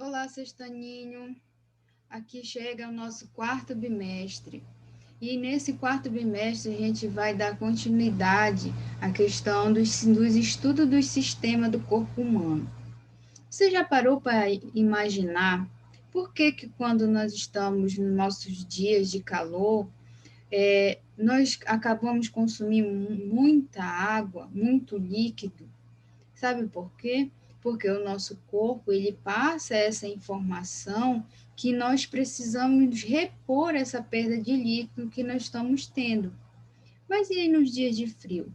Olá, Sextaninho. Aqui chega o nosso quarto bimestre. E nesse quarto bimestre a gente vai dar continuidade à questão dos estudos do sistema do corpo humano. Você já parou para imaginar por que quando nós estamos nos nossos dias de calor, nós acabamos consumindo muita água, muito líquido? Sabe por quê? Porque o nosso corpo, ele passa essa informação que nós precisamos repor essa perda de líquido que nós estamos tendo. Mas e aí nos dias de frio?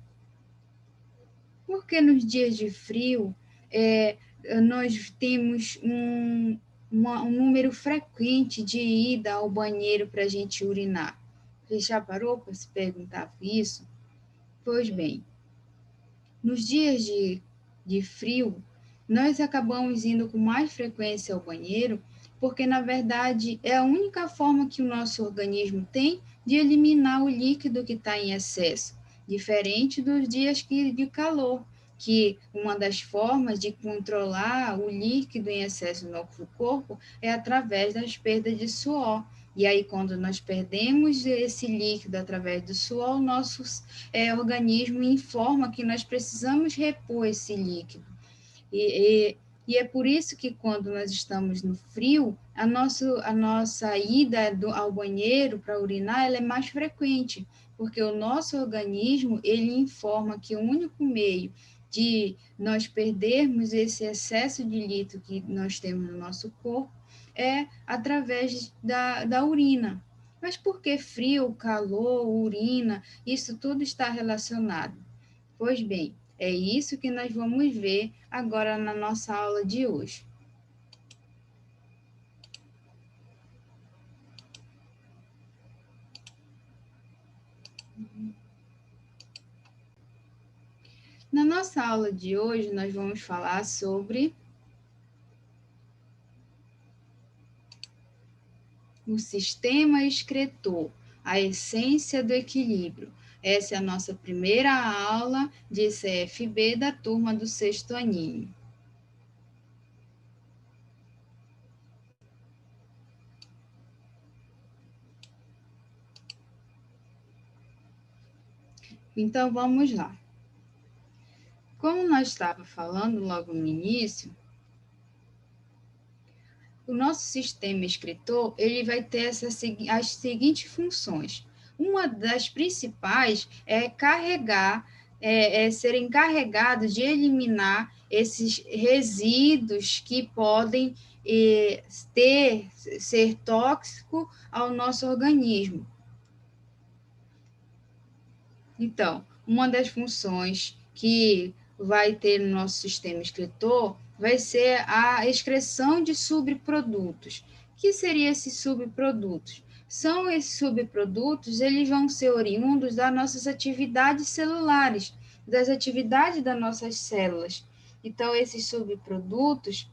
Porque nos dias de frio, nós temos um número frequente de ida ao banheiro para a gente urinar. Você já parou para se perguntar isso? Pois bem, nos dias de frio, nós acabamos indo com mais frequência ao banheiro, porque, na verdade, é a única forma que o nosso organismo tem de eliminar o líquido que está em excesso, diferente dos dias de calor, que uma das formas de controlar o líquido em excesso no corpo é através das perdas de suor. E aí, quando nós perdemos esse líquido através do suor, o nosso organismo informa que nós precisamos repor esse líquido. E, e, e é por isso que quando nós estamos no frio, a nossa ida ao banheiro para urinar ela é mais frequente, porque o nosso organismo ele informa que o único meio de nós perdermos esse excesso de líquido que nós temos no nosso corpo é através da urina. Mas por que frio, calor, urina, isso tudo está relacionado? Pois bem, é isso que nós vamos ver agora na nossa aula de hoje. Na nossa aula de hoje, nós vamos falar sobre o sistema excretor, a essência do equilíbrio. Essa é a nossa primeira aula de CFB da turma do sexto aninho. Então, vamos lá. Como nós estávamos falando logo no início, o nosso sistema excretor ele vai ter as seguintes funções. Uma das principais é ser encarregado de eliminar esses resíduos que podem ser tóxico ao nosso organismo. Então, uma das funções que vai ter no nosso sistema excretor vai ser a excreção de subprodutos. O que seriam esses subprodutos? São esses subprodutos, eles vão ser oriundos das nossas atividades celulares, das atividades das nossas células. Então, esses subprodutos,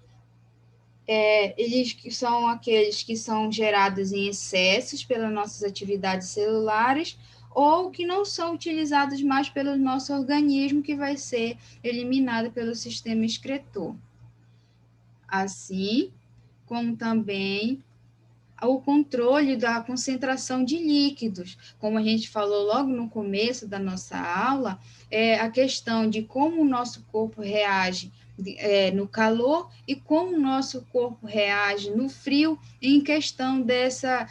eles são aqueles que são gerados em excessos pelas nossas atividades celulares ou que não são utilizados mais pelo nosso organismo, que vai ser eliminado pelo sistema excretor. Assim como também o controle da concentração de líquidos. Como a gente falou logo no começo da nossa aula, é a questão de como o nosso corpo reage no calor e como o nosso corpo reage no frio em questão dessa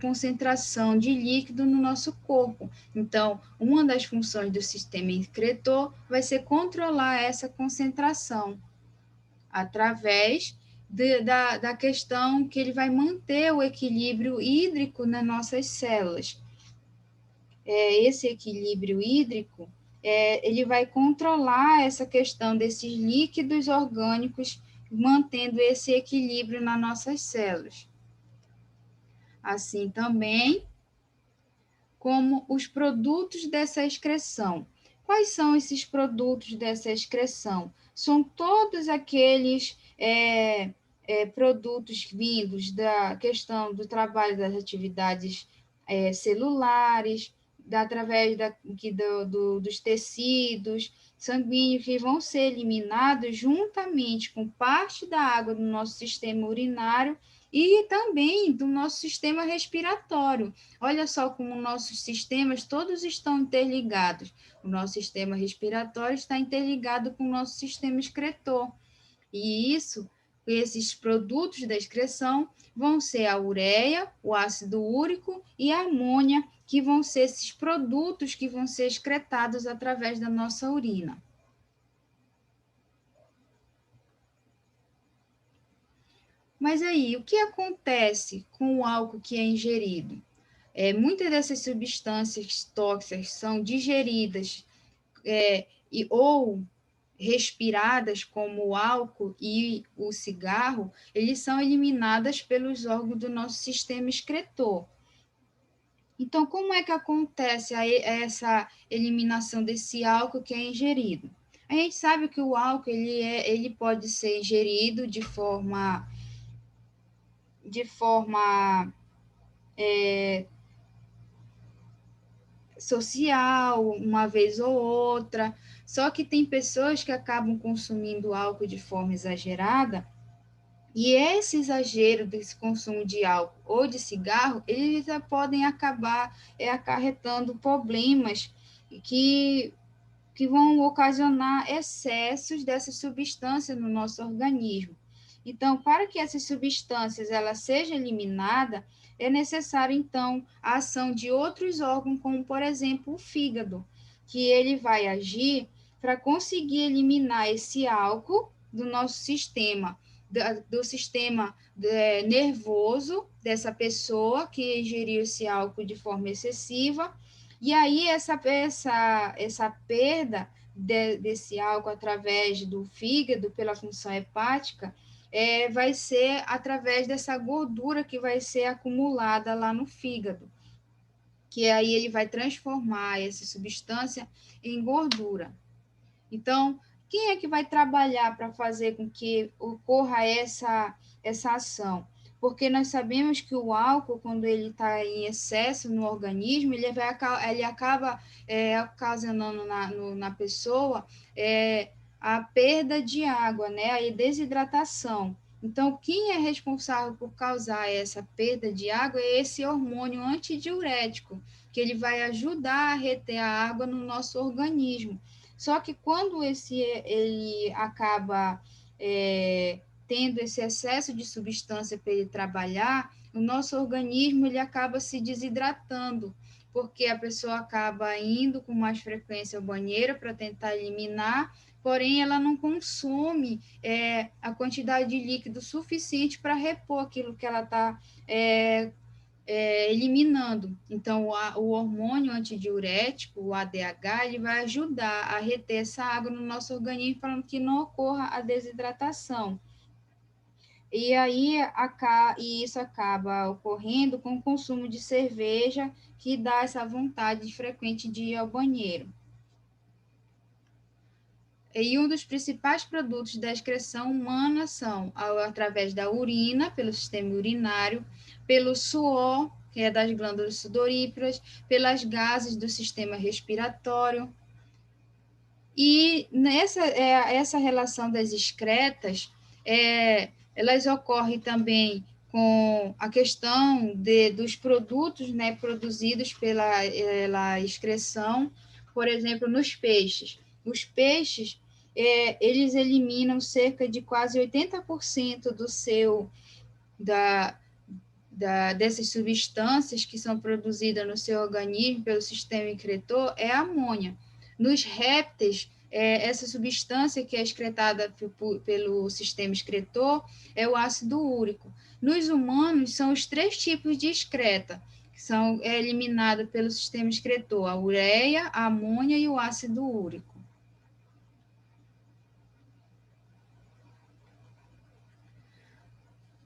concentração de líquido no nosso corpo. Então, uma das funções do sistema excretor vai ser controlar essa concentração através da questão que ele vai manter o equilíbrio hídrico nas nossas células. Esse equilíbrio hídrico, ele vai controlar essa questão desses líquidos orgânicos, mantendo esse equilíbrio nas nossas células. Assim também como os produtos dessa excreção. Quais são esses produtos dessa excreção? São todos aqueles produtos vindos da questão do trabalho das atividades celulares, através dos tecidos, sanguíneos que vão ser eliminados juntamente com parte da água do nosso sistema urinário e também do nosso sistema respiratório. Olha só como nossos sistemas todos estão interligados. O nosso sistema respiratório está interligado com o nosso sistema excretor. E esses produtos da excreção vão ser a ureia, o ácido úrico e a amônia, que vão ser esses produtos que vão ser excretados através da nossa urina. Mas aí, o que acontece com o álcool que é ingerido? Muitas dessas substâncias tóxicas são digeridas ou respiradas, como o álcool e o cigarro, eles são eliminadas pelos órgãos do nosso sistema excretor. Então, como é que acontece essa eliminação desse álcool que é ingerido? A gente sabe que o álcool ele pode ser ingerido de forma social, uma vez ou outra, só que tem pessoas que acabam consumindo álcool de forma exagerada, e esse exagero desse consumo de álcool ou de cigarro, eles podem acabar acarretando problemas que, que vão ocasionar excessos dessas substâncias no nosso organismo. Então, para que essas substâncias ela seja eliminada, é necessário, então, a ação de outros órgãos, como, por exemplo, o fígado, que ele vai agir para conseguir eliminar esse álcool do nosso sistema, do sistema nervoso dessa pessoa que ingeriu esse álcool de forma excessiva. E aí, essa perda desse álcool através do fígado, pela função hepática, vai ser através dessa gordura que vai ser acumulada lá no fígado, que aí ele vai transformar essa substância em gordura. Então, quem é que vai trabalhar para fazer com que ocorra essa ação? Porque nós sabemos que o álcool, quando ele está em excesso no organismo, ele acaba ocasionando na pessoa a perda de água, né? A desidratação. Então, quem é responsável por causar essa perda de água é esse hormônio antidiurético, que ele vai ajudar a reter a água no nosso organismo. Só que quando ele acaba tendo esse excesso de substância para ele trabalhar, o nosso organismo ele acaba se desidratando, porque a pessoa acaba indo com mais frequência ao banheiro para tentar eliminar, porém ela não consome a quantidade de líquido suficiente para repor aquilo que ela está eliminando. Então, o hormônio antidiurético, o ADH, ele vai ajudar a reter essa água no nosso organismo para que não ocorra a desidratação. E aí, isso acaba ocorrendo com o consumo de cerveja, que dá essa vontade frequente de ir ao banheiro. E um dos principais produtos da excreção humana são através da urina, pelo sistema urinário, pelo suor, que é das glândulas sudoríparas, pelas gases do sistema respiratório. E essa relação das excretas, elas ocorrem também com a questão dos produtos, né, produzidos pela excreção, por exemplo, nos peixes. Os peixes, eles eliminam cerca de quase 80% dessas substâncias que são produzidas no seu organismo pelo sistema excretor, é a amônia. Nos répteis, essa substância que é excretada pelo sistema excretor é o ácido úrico. Nos humanos, são os 3 tipos de excreta, que são eliminados pelo sistema excretor: a ureia, a amônia e o ácido úrico.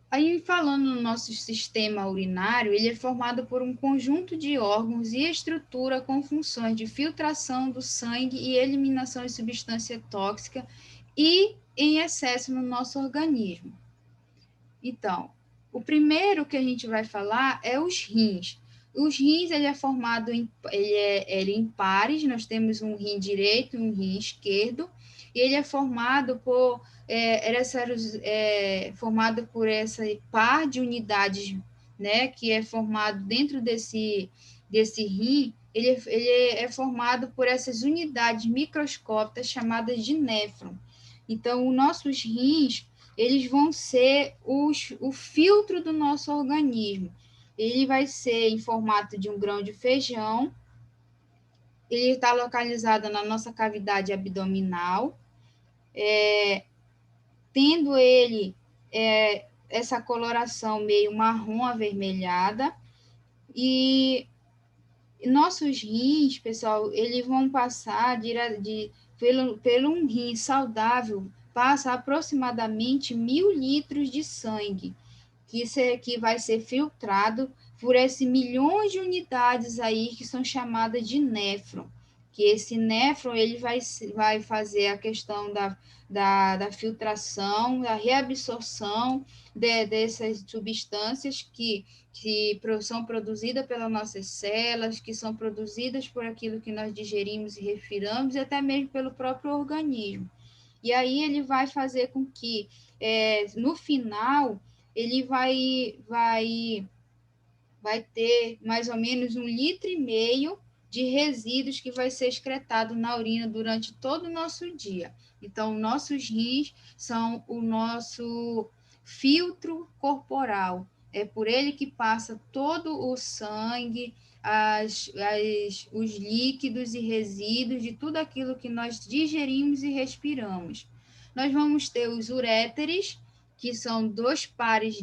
Aí, falando no nosso sistema urinário, ele é formado por um conjunto de órgãos e estrutura com funções de filtração do sangue e eliminação de substância tóxica e em excesso no nosso organismo. Então, o primeiro que a gente vai falar é os rins. Os rins, ele é formado em pares, nós temos um rim direito e um rim esquerdo, e ele é formado formado por essa par de unidades, né, que é formado dentro desse rim, ele é formado por essas unidades microscópicas chamadas de néfron. Então, os nossos rins, eles vão ser o filtro do nosso organismo. Ele vai ser em formato de um grão de feijão, ele está localizado na nossa cavidade abdominal, tendo ele essa coloração meio marrom avermelhada, e nossos rins, pessoal, eles vão passar pelo um rim saudável, passa aproximadamente 1.000 litros de sangue, que vai ser filtrado por esses milhões de unidades aí que são chamadas de néfron. Que esse néfron ele vai fazer a questão da filtração, da reabsorção dessas substâncias que são produzidas pelas nossas células, que são produzidas por aquilo que nós digerimos e respiramos, e até mesmo pelo próprio organismo. E aí ele vai fazer com que, no final, ele vai ter mais ou menos 1,5 litro de resíduos que vai ser excretado na urina durante todo o nosso dia. Então, nossos rins são o nosso filtro corporal. É por ele que passa todo o sangue, os líquidos e resíduos de tudo aquilo que nós digerimos e respiramos. Nós vamos ter os uréteres, que são 2 pares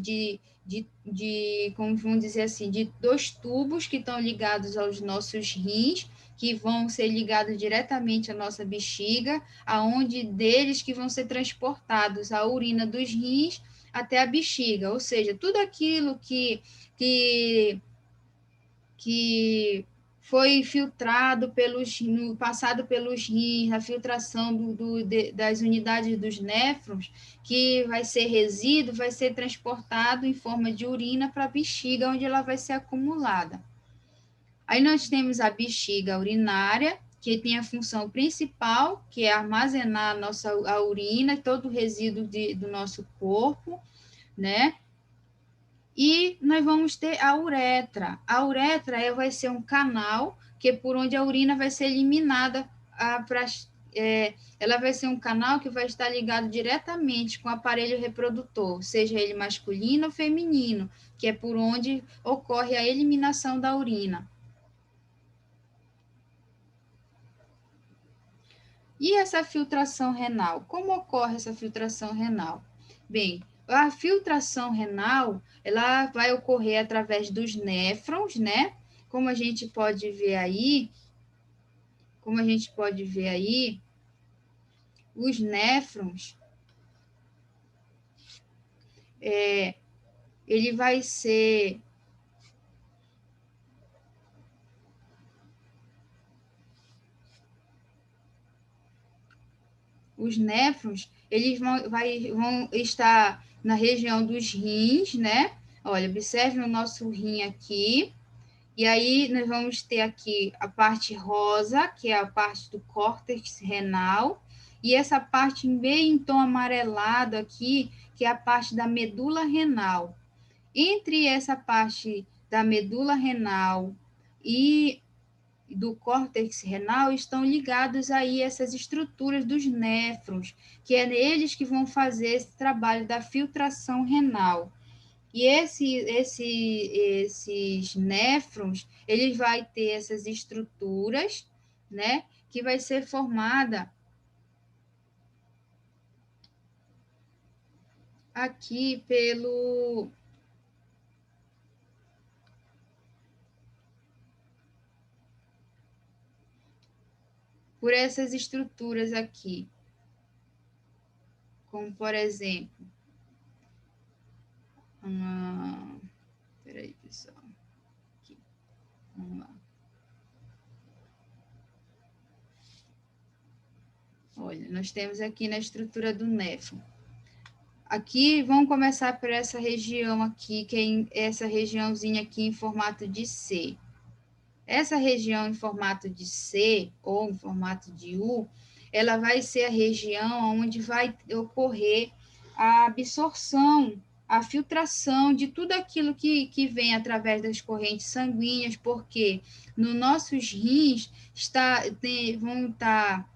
como vamos dizer assim, de 2 tubos que estão ligados aos nossos rins, que vão ser ligados diretamente à nossa bexiga, aonde deles que vão ser transportados a urina dos rins até a bexiga, ou seja, tudo aquilo que foi filtrado passado pelos rins, a filtração das unidades dos néfrons, que vai ser resíduo, vai ser transportado em forma de urina para a bexiga, onde ela vai ser acumulada. Aí nós temos a bexiga urinária, que tem a função principal, que é armazenar a urina, todo o resíduo do nosso corpo, né? E nós vamos ter a uretra. A uretra vai ser um canal que por onde a urina vai ser eliminada. Ela vai ser um canal que vai estar ligado diretamente com o aparelho reprodutor, seja ele masculino ou feminino, que é por onde ocorre a eliminação da urina. E essa filtração renal? Como ocorre essa filtração renal? Bem, a filtração renal, ela vai ocorrer através dos néfrons, né? Como a gente pode ver aí, os néfrons, ele vai ser os néfrons, eles vão estar na região dos rins, né? Olha, observe o nosso rim aqui. E aí, nós vamos ter aqui a parte rosa, que é a parte do córtex renal, e essa parte meio em tom amarelado aqui, que é a parte da medula renal. Entre essa parte da medula renal e do córtex renal estão ligados aí essas estruturas dos néfrons, que é eles que vão fazer esse trabalho da filtração renal. E esses néfrons, eles vai ter essas estruturas, né, que vai ser formada aqui por essas estruturas aqui, como por exemplo, peraí, pessoal, aqui, vamos lá. Olha, nós temos aqui na estrutura do néfron Aqui, vamos começar por essa região aqui, que é essa regiãozinha aqui em formato de C. Essa região em formato de C ou em formato de U, ela vai ser a região onde vai ocorrer a absorção, a filtração de tudo aquilo que vem através das correntes sanguíneas, porque nos nossos rins vão estar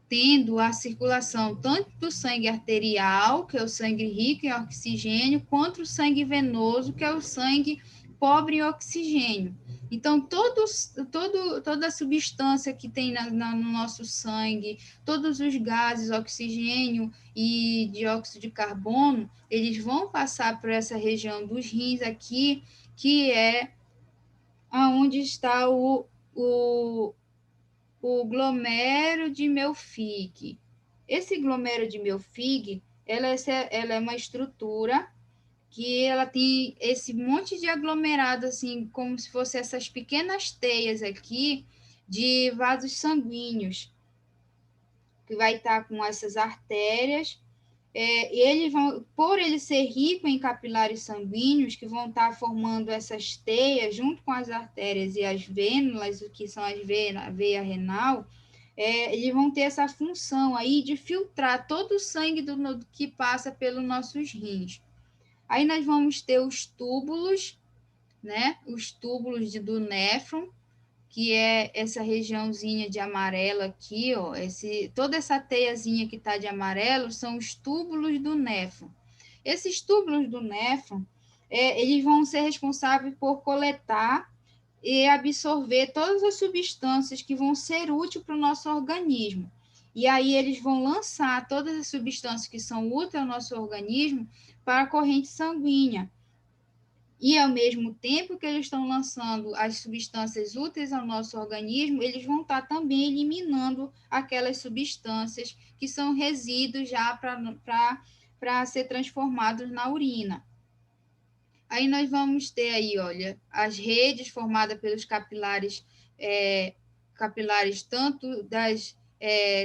tendo a circulação tanto do sangue arterial, que é o sangue rico em oxigênio, quanto o sangue venoso, que é o sangue pobre em oxigênio. Então, toda a substância que tem no nosso sangue, todos os gases, oxigênio e dióxido de carbono, eles vão passar por essa região dos rins aqui, que é aonde está o glomero de Melfig. Esse glomero de Melfig, ela é uma estrutura que ela tem esse monte de aglomerado, assim, como se fosse essas pequenas teias aqui de vasos sanguíneos, que vai estar com essas artérias. E eles vão, por ele ser rico em capilares sanguíneos, que vão estar formando essas teias junto com as artérias e as vênulas, que são as veias, a veia renal, eles vão ter essa função aí de filtrar todo o sangue que passa pelos nossos rins. Aí nós vamos ter os túbulos, né? Os túbulos do néfron, que é essa regiãozinha de amarelo aqui, ó, toda essa teiazinha que está de amarelo são os túbulos do néfron. Esses túbulos do néfron, eles vão ser responsáveis por coletar e absorver todas as substâncias que vão ser úteis para o nosso organismo. E aí eles vão lançar todas as substâncias que são úteis ao nosso organismo para a corrente sanguínea. E, ao mesmo tempo que eles estão lançando as substâncias úteis ao nosso organismo, eles vão estar também eliminando aquelas substâncias que são resíduos já para ser transformados na urina. Aí nós vamos ter aí, olha, as redes formadas pelos capilares tanto das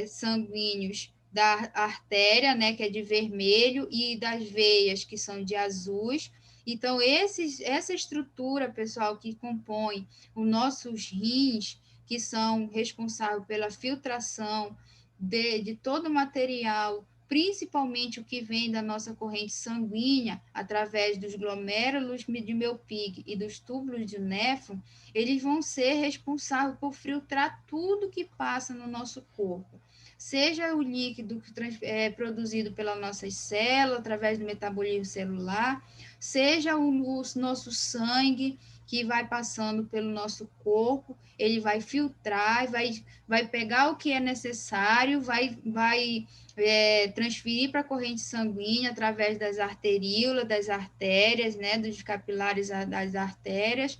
sanguíneos da artéria, né, que é de vermelho, e das veias, que são de azuis. Então, essa estrutura, pessoal, que compõe os nossos rins, que são responsáveis pela filtração de todo o material, principalmente o que vem da nossa corrente sanguínea, através dos glomérulos de Melpig e dos túbulos de néfron, eles vão ser responsáveis por filtrar tudo que passa no nosso corpo. Seja o líquido produzido pelas nossas células, através do metabolismo celular, seja o nosso sangue, que vai passando pelo nosso corpo, ele vai filtrar, vai pegar o que é necessário, vai transferir para a corrente sanguínea através das arteríolas, das artérias, né, dos capilares das artérias,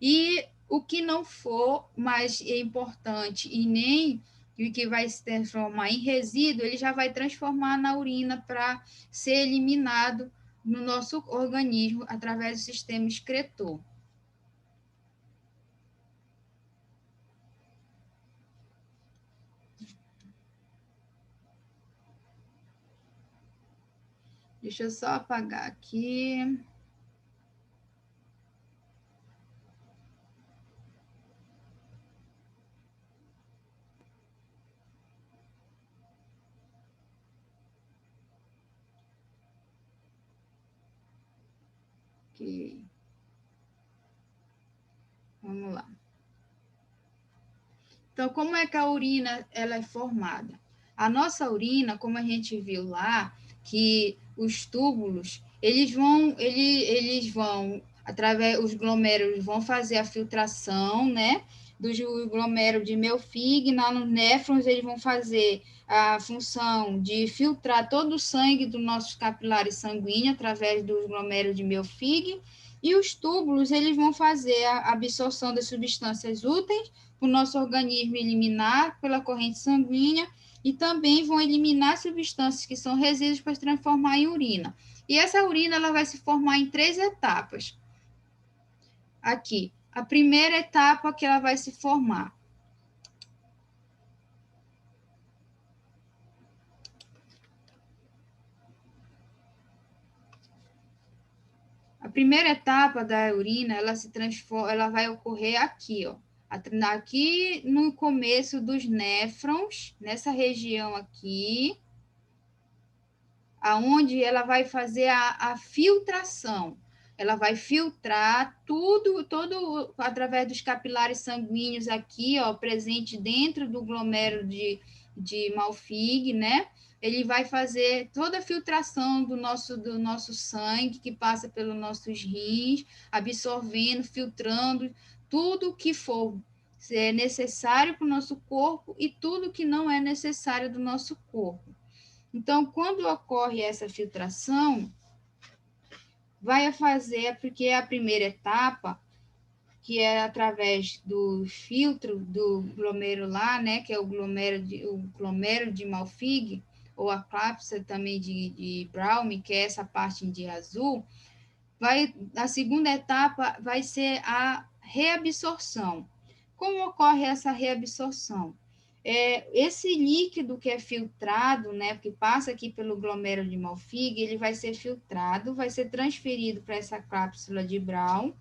e o que não for mais importante e nem o que vai se transformar em resíduo, ele já vai transformar na urina para ser eliminado no nosso organismo através do sistema excretor. Deixa eu só apagar aqui. Ok. Vamos lá. Então, como é que a urina ela é formada? A nossa urina, como a gente viu lá, que os túbulos, eles vão através, os glomérulos vão fazer a filtração, né? Do glomérula de Melfig, lá nos néfrons, eles vão fazer a função de filtrar todo o sangue dos nossos capilares sanguíneos através dos glomérulos de Melfig, e os túbulos, eles vão fazer a absorção das substâncias úteis o nosso organismo eliminar pela corrente sanguínea e também vão eliminar substâncias que são resíduos para se transformar em urina. E essa urina ela vai se formar em 3 etapas. Aqui, a primeira etapa que ela vai se formar. primeira etapa da urina, ela se transforma, ela vai ocorrer aqui, ó. Aqui no começo dos néfrons, nessa região aqui, aonde ela vai fazer a filtração. Ela vai filtrar todo através dos capilares sanguíneos aqui, ó, presente dentro do glomérulo de Malfig, né? Ele vai fazer toda a filtração do nosso sangue, que passa pelos nossos rins, absorvendo, filtrando tudo que for necessário para o nosso corpo e tudo que não é necessário do nosso corpo. Então, quando ocorre essa filtração, vai fazer, porque é a primeira etapa, que é através do filtro do glomerular, né, que é o glomérulo de Malfig, ou a cápsula também de Braun, que é essa parte de azul, a segunda etapa vai ser a reabsorção. Como ocorre essa reabsorção? Esse líquido que é filtrado, né, que passa aqui pelo glomérulo de Malfig, ele vai ser filtrado, vai ser transferido para essa cápsula de Braun,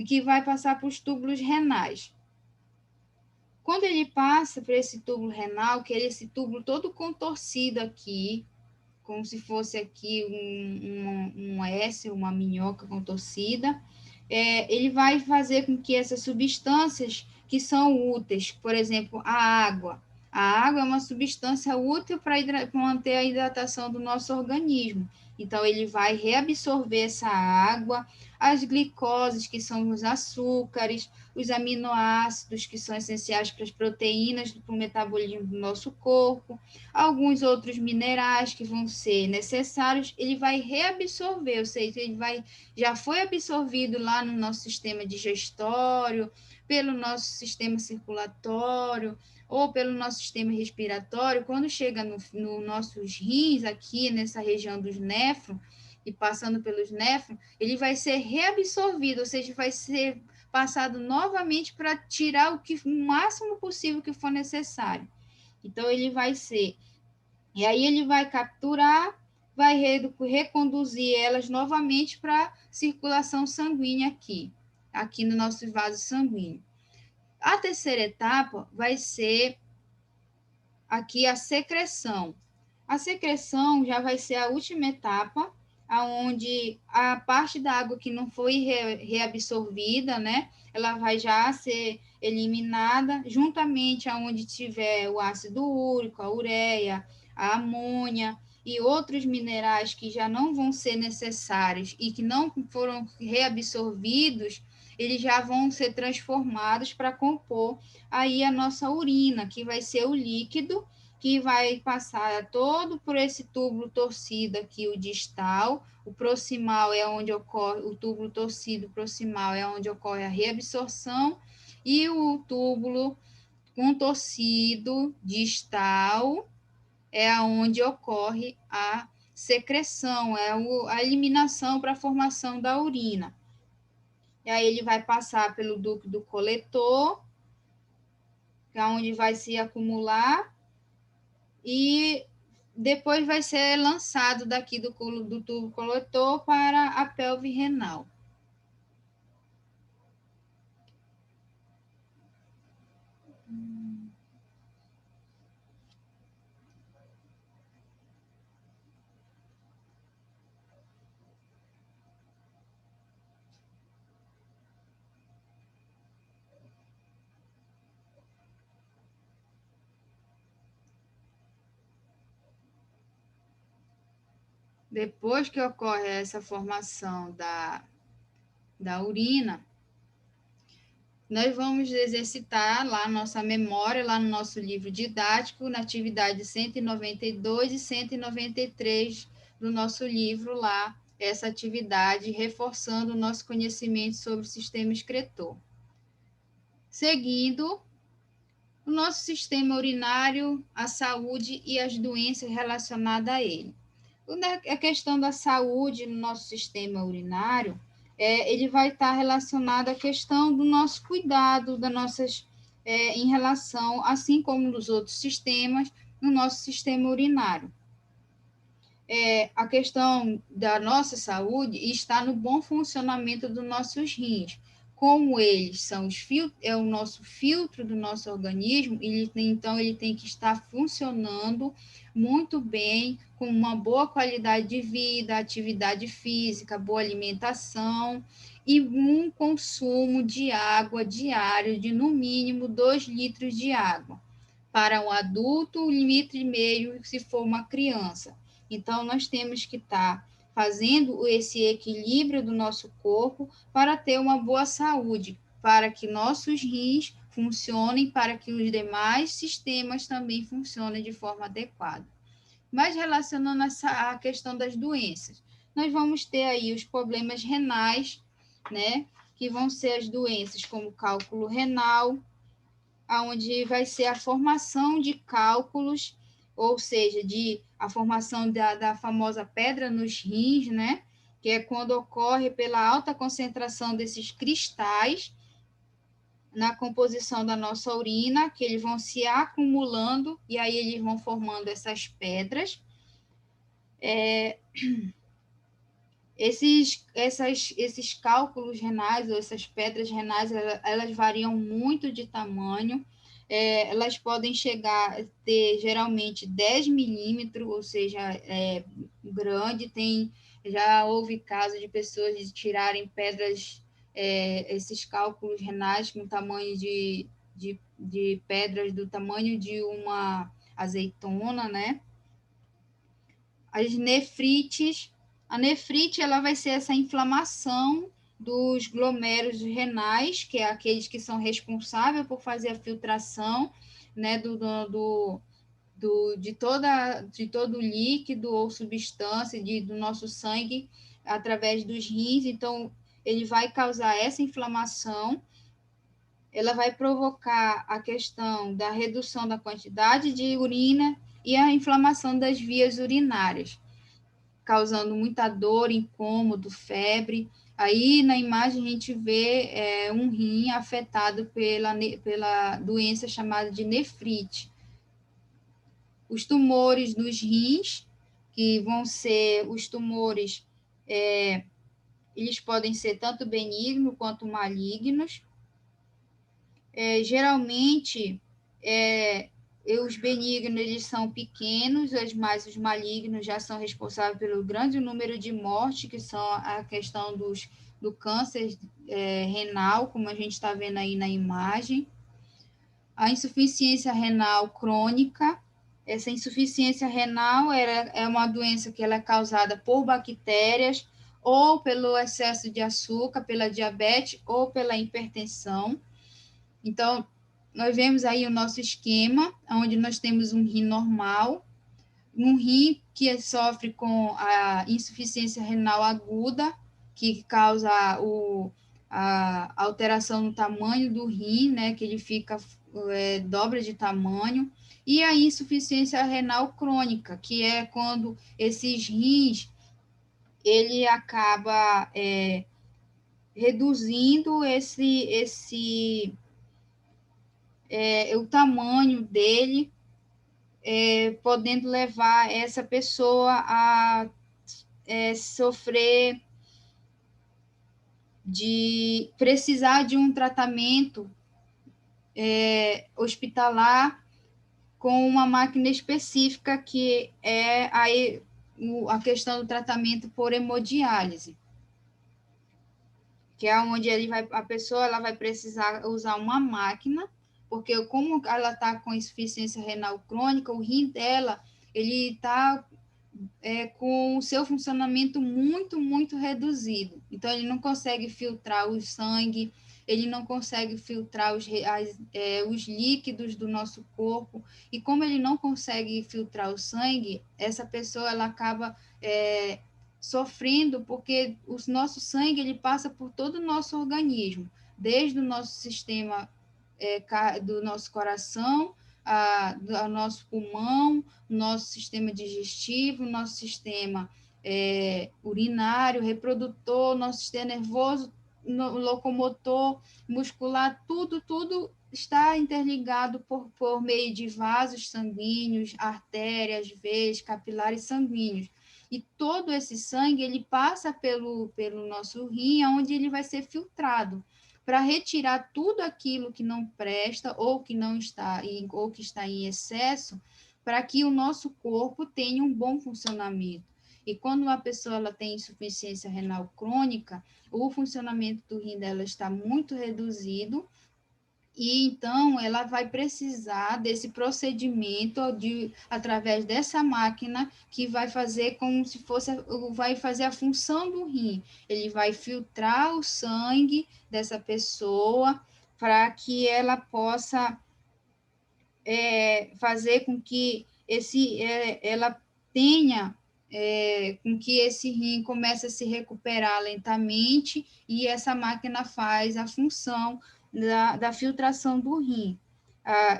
que vai passar para os túbulos renais. Quando ele passa para esse túbulo renal, que é esse túbulo todo contorcido aqui, como se fosse aqui um S, uma minhoca contorcida, ele vai fazer com que essas substâncias que são úteis, por exemplo, a água é uma substância útil para manter a hidratação do nosso organismo. Então, ele vai reabsorver essa água, as glicoses, que são os açúcares, os aminoácidos, que são essenciais para as proteínas, para o metabolismo do nosso corpo, alguns outros minerais que vão ser necessários, ele vai reabsorver, ou seja, já foi absorvido lá no nosso sistema digestório, pelo nosso sistema circulatório, ou pelo nosso sistema respiratório, quando chega no nossos rins, aqui nessa região dos néfrons, e passando pelos néfrons, ele vai ser reabsorvido, ou seja, vai ser passado novamente para tirar o máximo possível que for necessário. Então, ele vai ser... E aí ele vai capturar, vai reconduzir elas novamente para circulação sanguínea aqui no nosso vaso sanguíneo. A terceira etapa vai ser aqui a secreção. A secreção já vai ser a última etapa, onde a parte da água que não foi reabsorvida, né, ela vai já ser eliminada, juntamente aonde tiver o ácido úrico, a ureia, a amônia e outros minerais que já não vão ser necessários e que não foram reabsorvidos, eles já vão ser transformados para compor aí a nossa urina, que vai ser o líquido que vai passar todo por esse túbulo torcido aqui, o distal, o proximal é onde ocorre, o túbulo torcido proximal é onde ocorre a reabsorção, e o túbulo contorcido distal é onde ocorre a secreção, a eliminação para a formação da urina. E aí ele vai passar pelo ducto do coletor, que é onde vai se acumular, e depois vai ser lançado daqui do tubo coletor para a pelve renal. Depois que ocorre essa formação da urina, nós vamos exercitar lá a nossa memória, lá no nosso livro didático, na atividade 192 e 193 do nosso livro lá, essa atividade, reforçando o nosso conhecimento sobre o sistema excretor. Seguindo, o nosso sistema urinário, a saúde e as doenças relacionadas a ele. A questão da saúde no nosso sistema urinário, ele vai estar relacionado à questão do nosso cuidado, em relação, assim como nos outros sistemas, no nosso sistema urinário. a questão da nossa saúde está no bom funcionamento dos nossos rins. Como eles são o nosso filtro do nosso organismo, então ele tem que estar funcionando muito bem, com uma boa qualidade de vida, atividade física, boa alimentação e um consumo de água diário de no mínimo 2 litros de água. Para um adulto, 1,5 litro se for uma criança. Então, nós temos que estar fazendo esse equilíbrio do nosso corpo para ter uma boa saúde, para que nossos rins funcionem, para que os demais sistemas também funcionem de forma adequada. Mas relacionando a questão das doenças, nós vamos ter aí os problemas renais, né? Que vão ser as doenças como cálculo renal, onde vai ser a formação de cálculos, ou seja, a formação da famosa pedra nos rins, né? Que é quando ocorre pela alta concentração desses cristais na composição da nossa urina, que eles vão se acumulando e aí eles vão formando essas pedras. Esses cálculos renais ou essas pedras renais, elas variam muito de tamanho, elas podem chegar a ter geralmente 10 milímetros, ou seja, grande. Já houve casos de pessoas de tirarem pedras, esses cálculos renais com tamanho de pedras do tamanho de uma azeitona, né? As nefrites, a nefrite ela vai ser essa inflamação dos glomérulos renais, que é aqueles que são responsáveis por fazer a filtração, né, de todo líquido ou substância do nosso sangue através dos rins. Então, ele vai causar essa inflamação, ela vai provocar a questão da redução da quantidade de urina e a inflamação das vias urinárias, causando muita dor, incômodo, febre. Aí na imagem a gente vê um rim afetado pela doença chamada de nefrite. Os tumores nos rins, que vão ser os tumores, eles podem ser tanto benignos quanto malignos. Geralmente, os benignos eles são pequenos, mas os malignos já são responsáveis pelo grande número de mortes, que são a questão do câncer renal, como a gente está vendo aí na imagem. A insuficiência renal crônica. Essa insuficiência renal é uma doença que ela é causada por bactérias, ou pelo excesso de açúcar, pela diabetes ou pela hipertensão. Então, nós vemos aí o nosso esquema, onde nós temos um rim normal, um rim que sofre com a insuficiência renal aguda, que causa a alteração no tamanho do rim, né, que ele fica dobra de tamanho, e a insuficiência renal crônica, que é quando esses rins, ele acaba reduzindo o tamanho dele, podendo levar essa pessoa a sofrer de precisar de um tratamento hospitalar com uma máquina específica, que é a questão do tratamento por hemodiálise, que é onde a pessoa ela vai precisar usar uma máquina, porque como ela está com insuficiência renal crônica, o rim dela ele está com o seu funcionamento muito, muito reduzido. Então, ele não consegue filtrar o sangue, ele não consegue filtrar os líquidos do nosso corpo, e como ele não consegue filtrar o sangue, essa pessoa ela acaba sofrendo, porque o nosso sangue ele passa por todo o nosso organismo, desde o nosso sistema do nosso coração, ao nosso pulmão, nosso sistema digestivo, nosso sistema urinário, reprodutor, nosso sistema nervoso, locomotor, muscular, tudo está interligado por meio de vasos sanguíneos, artérias, veias, capilares sanguíneos. E todo esse sangue, ele passa pelo nosso rim, onde ele vai ser filtrado, para retirar tudo aquilo que não presta ou que não está ou que está em excesso, para que o nosso corpo tenha um bom funcionamento. E quando uma pessoa ela tem insuficiência renal crônica, o funcionamento do rim dela está muito reduzido, e então ela vai precisar desse procedimento através dessa máquina que vai fazer como se fosse, vai fazer a função do rim. Ele vai filtrar o sangue dessa pessoa para que ela possa fazer com que ela tenha com que esse rim comece a se recuperar lentamente, e essa máquina faz a função da filtração do rim.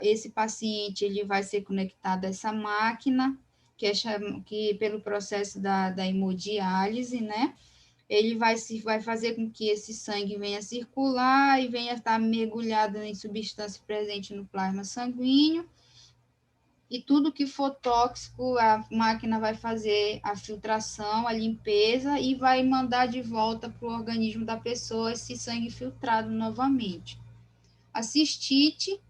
Esse paciente ele vai ser conectado a essa máquina, que pelo processo da hemodiálise, né? Ele vai fazer com que esse sangue venha circular e venha estar mergulhado em substância presente no plasma sanguíneo, e tudo que for tóxico, a máquina vai fazer a filtração, a limpeza e vai mandar de volta para o organismo da pessoa esse sangue filtrado novamente. A cistite,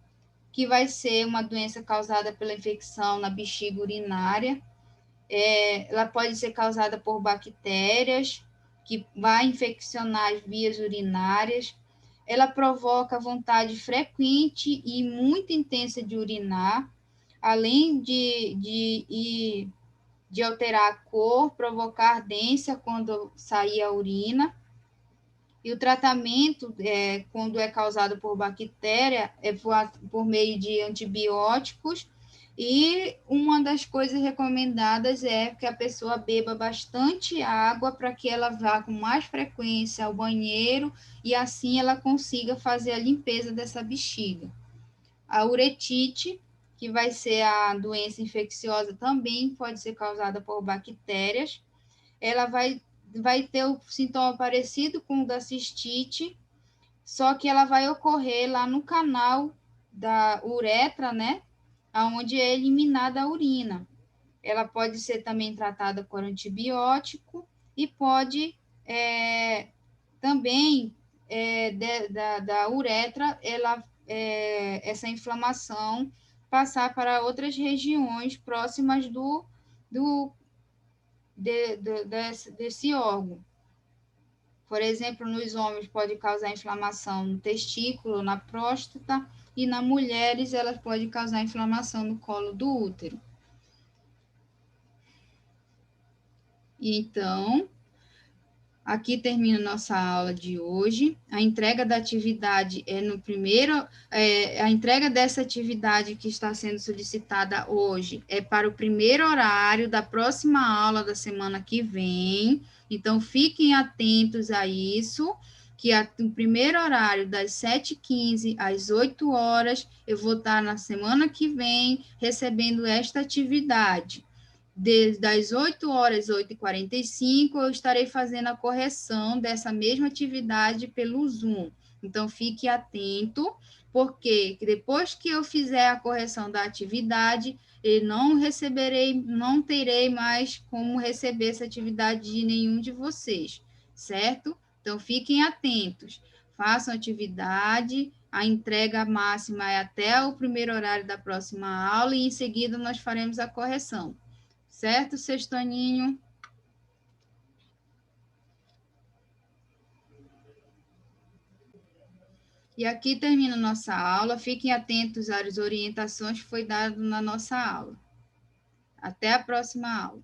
que vai ser uma doença causada pela infecção na bexiga urinária, ela pode ser causada por bactérias, que vai infeccionar as vias urinárias. Ela provoca vontade frequente e muito intensa de urinar, além de alterar a cor, provocar ardência quando sair a urina. E o tratamento, quando é causado por bactéria, é por meio de antibióticos. E uma das coisas recomendadas é que a pessoa beba bastante água para que ela vá com mais frequência ao banheiro e assim ela consiga fazer a limpeza dessa bexiga. A uretite, que vai ser a doença infecciosa, também pode ser causada por bactérias. Ela vai ter o sintoma parecido com o da cistite, só que ela vai ocorrer lá no canal da uretra, né? Onde é eliminada a urina. Ela pode ser também tratada por antibiótico e pode também da uretra, essa inflamação passar para outras regiões próximas desse órgão. Por exemplo, nos homens pode causar inflamação no testículo, na próstata, e nas mulheres ela pode causar inflamação no colo do útero. Então, aqui termina nossa aula de hoje. A entrega da atividade a entrega dessa atividade que está sendo solicitada hoje é para o primeiro horário da próxima aula da semana que vem. Então, fiquem atentos a isso, que no primeiro horário, das 7h15 às 8 horas, eu vou estar na semana que vem recebendo esta atividade. Das 8 horas, 8h45, eu estarei fazendo a correção dessa mesma atividade pelo Zoom. Então, fique atento, porque depois que eu fizer a correção da atividade, eu não terei mais como receber essa atividade de nenhum de vocês, certo? Então, fiquem atentos, façam a atividade, a entrega máxima é até o primeiro horário da próxima aula, e em seguida nós faremos a correção. Certo, Sextaninho? E aqui termina nossa aula. Fiquem atentos às orientações que foi dado na nossa aula. Até a próxima aula.